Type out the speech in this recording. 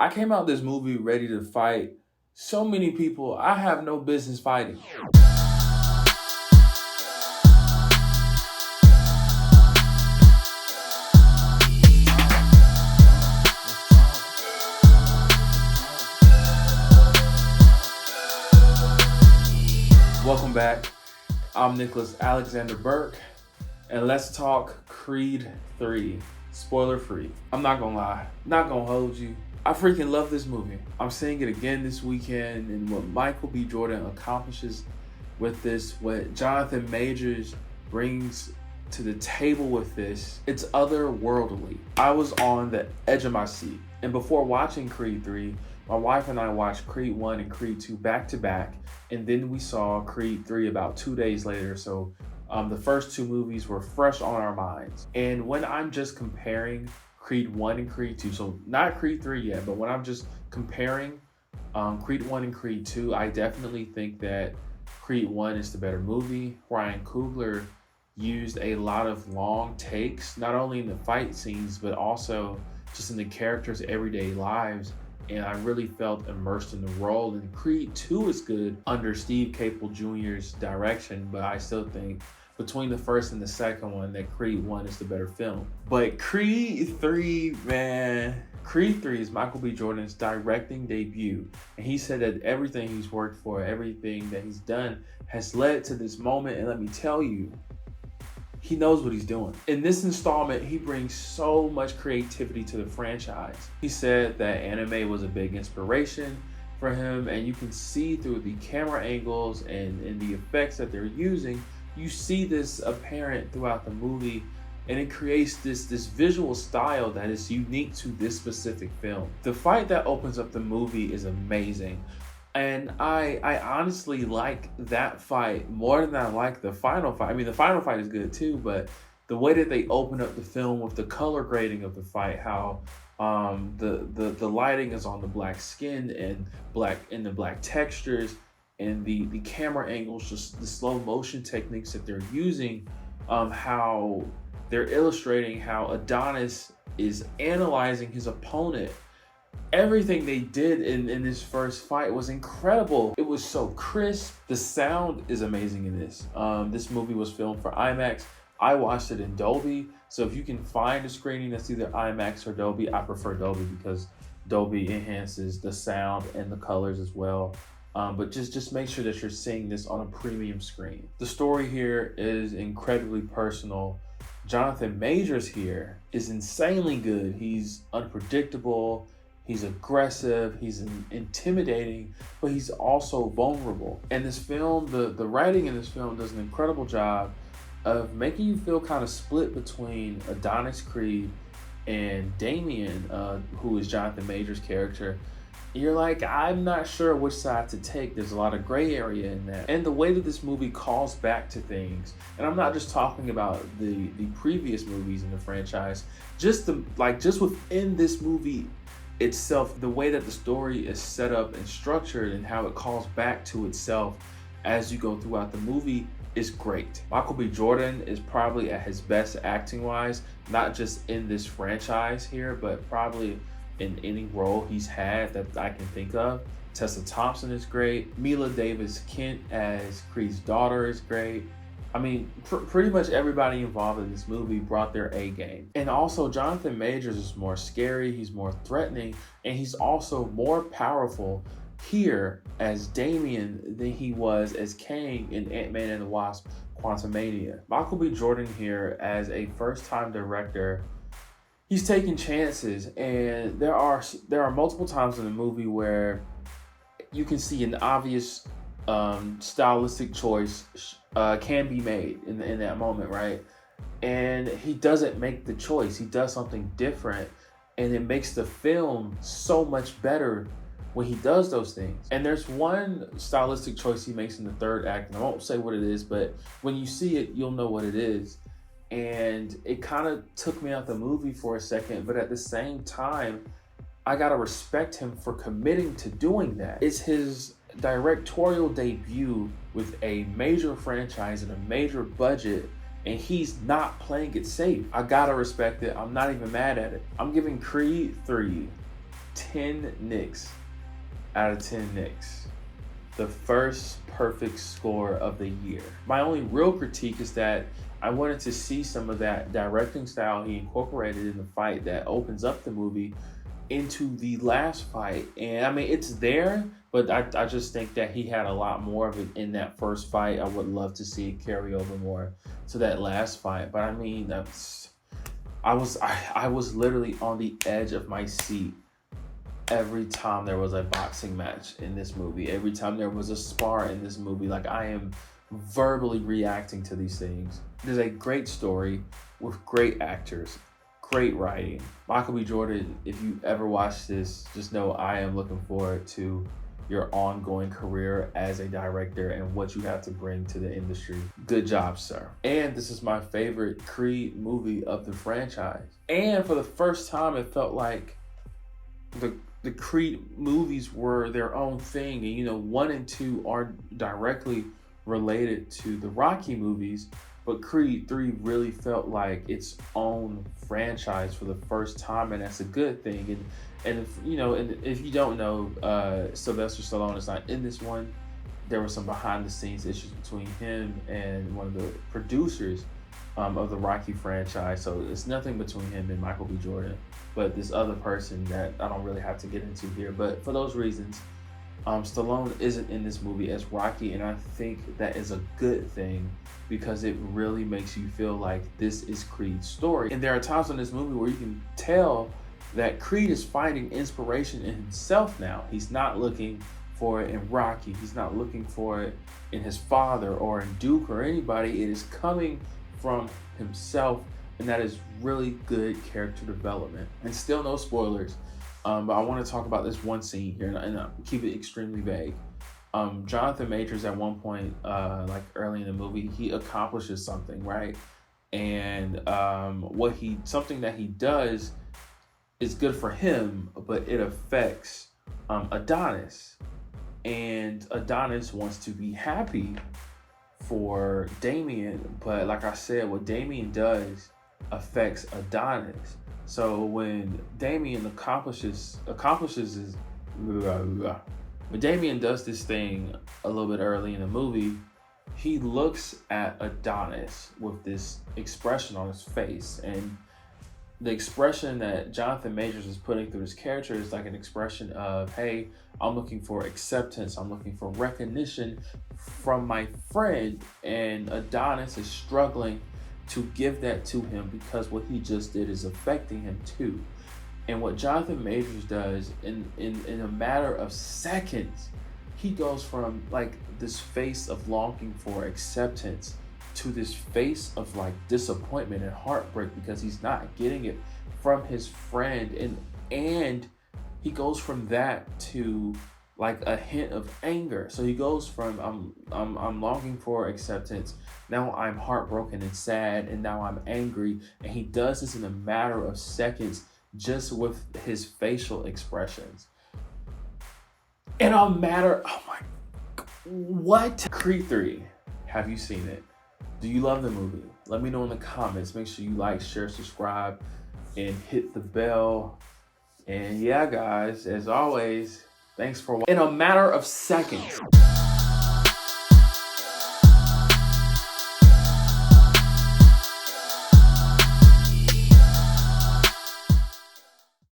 I came out this movie ready to fight so many people I have no business fighting. Welcome back. I'm Nicolas Alexander Burke, and let's talk Creed 3. Spoiler free. I'm not gonna lie, not gonna hold you. I freaking love this movie. I'm seeing it again this weekend, and what Michael B. Jordan accomplishes with this, what Jonathan Majors brings to the table with this, it's otherworldly. I was on the edge of my seat. And before watching Creed 3, my wife and I watched Creed 1 and Creed 2 back to back, and then we saw Creed 3 about 2 days later. So the first two movies were fresh on our minds. And when I'm just comparing Creed 1 and Creed 2, so not Creed 3 yet, but when I'm just comparing Creed 1 and Creed 2, I definitely think that Creed 1 is the better movie. Ryan Coogler used a lot of long takes, not only in the fight scenes, but also just in the characters' everyday lives. And I really felt immersed in the role. And Creed 2 is good under Steve Caple Jr.'s direction, but I still think between the first and the second one that Creed 1 is the better film. But Creed 3, man, Creed 3 is Michael B. Jordan's directing debut. And he said that everything he's worked for, everything that he's done has led to this moment. And let me tell you, he knows what he's doing. In this installment, he brings so much creativity to the franchise. He said that anime was a big inspiration for him, and you can see through the camera angles and the effects that they're using, you see this apparent throughout the movie, and it creates this visual style that is unique to this specific film. The fight that opens up the movie is amazing. And I honestly like that fight more than I like the final fight. I mean, the final fight is good too, but the way that they open up the film with the color grading of the fight, how the lighting is on the black skin and the black textures, and the camera angles, just the slow motion techniques that they're using, how they're illustrating how Adonis is analyzing his opponent. Everything they did in this first fight was incredible. It was so crisp. The sound is amazing in this. This movie was filmed for IMAX. I watched it in Dolby. So if you can find a screening that's either IMAX or Dolby, I prefer Dolby because Dolby enhances the sound and the colors as well. But just make sure that you're seeing this on a premium screen. The story here is incredibly personal. Jonathan Majors here is insanely good. He's unpredictable. He's aggressive, he's intimidating, but he's also vulnerable. And this film, the writing in this film does an incredible job of making you feel kind of split between Adonis Creed and Damien, who is Jonathan Majors' character. You're like, I'm not sure which side to take. There's a lot of gray area in that. And the way that this movie calls back to things, and I'm not just talking about the previous movies in the franchise, just within this movie itself, the way that the story is set up and structured and how it calls back to itself as you go throughout the movie is great. Michael B. Jordan is probably at his best acting wise, not just in this franchise here, but probably in any role he's had that I can think of. Tessa Thompson is great. Mila Davis Kent as Creed's daughter is great. I mean, pretty much everybody involved in this movie brought their A game. And also, Jonathan Majors is more scary, he's more threatening, and he's also more powerful here as Damien than he was as Kang in Ant-Man and the Wasp: Quantumania. Michael B. Jordan here as a first-time director, he's taking chances, and there are multiple times in the movie where you can see an obvious stylistic choice can be made in that moment, right? And he doesn't make the choice. He does something different, and it makes the film so much better when he does those things. And there's one stylistic choice he makes in the third act, and I won't say what it is, but when you see it, you'll know what it is. And it kind of took me out the movie for a second, but at the same time, I gotta respect him for committing to doing that. It's his directorial debut with a major franchise and a major budget, and he's not playing it safe. I gotta respect it. I'm not even mad at it. I'm giving Creed 3 10 nicks out of 10 nicks. The first perfect score of the year. My only real critique is that I wanted to see some of that directing style he incorporated in the fight that opens up the movie into the last fight. And I mean, it's there, but I just think that he had a lot more of it in that first fight. I would love to see it carry over more to that last fight. But I mean, I was literally on the edge of my seat every time there was a boxing match in this movie, every time there was a spar in this movie. Like, I am verbally reacting to these things. There's a great story with great actors, great writing. Michael B. Jordan, if you ever watch this, just know I am looking forward to your ongoing career as a director and what you have to bring to the industry. Good job, sir. And this is my favorite Creed movie of the franchise. And for the first time, it felt like the Creed movies were their own thing. And, you know, 1 and 2 are directly related to the Rocky movies, but Creed 3 really felt like its own franchise for the first time, and that's a good thing. And if you know, and if you don't know, Sylvester Stallone is not in this one. There were some behind the scenes issues between him and one of the producers of the Rocky franchise, so it's nothing between him and Michael B. Jordan, but this other person that I don't really have to get into here. But for those reasons, Stallone isn't in this movie as Rocky, and I think that is a good thing because it really makes you feel like this is Creed's story. And there are times in this movie where you can tell that Creed is finding inspiration in himself now. He's not looking for it in Rocky. He's not looking for it in his father or in Duke or anybody. It is coming from himself, and that is really good character development. And still no spoilers, but I want to talk about this one scene here, and I'll keep it extremely vague. Jonathan Majors at one point, like early in the movie, he accomplishes something, right? And something that he does is good for him, but it affects Adonis. And Adonis wants to be happy for Damien, but like I said, what Damien does affects Adonis. So when Damien accomplishes his, when Damien does this thing a little bit early in the movie, he looks at Adonis with this expression on his face, and the expression that Jonathan Majors is putting through his character is like an expression of, hey, I'm looking for acceptance, I'm looking for recognition from my friend, and Adonis is struggling to give that to him because what he just did is affecting him too. And what Jonathan Majors does in a matter of seconds, he goes from like this face of longing for acceptance to this face of like disappointment and heartbreak because he's not getting it from his friend, and he goes from that to like a hint of anger. So he goes from I'm longing for acceptance, now I'm heartbroken and sad, and now I'm angry, and he does this in a matter of seconds just with his facial expressions. In a matter, oh my, what? Creed 3, have you seen it? Do you love the movie? Let me know in the comments. Make sure you like, share, subscribe, and hit the bell. And yeah, guys, as always, thanks for watching. In a matter of seconds.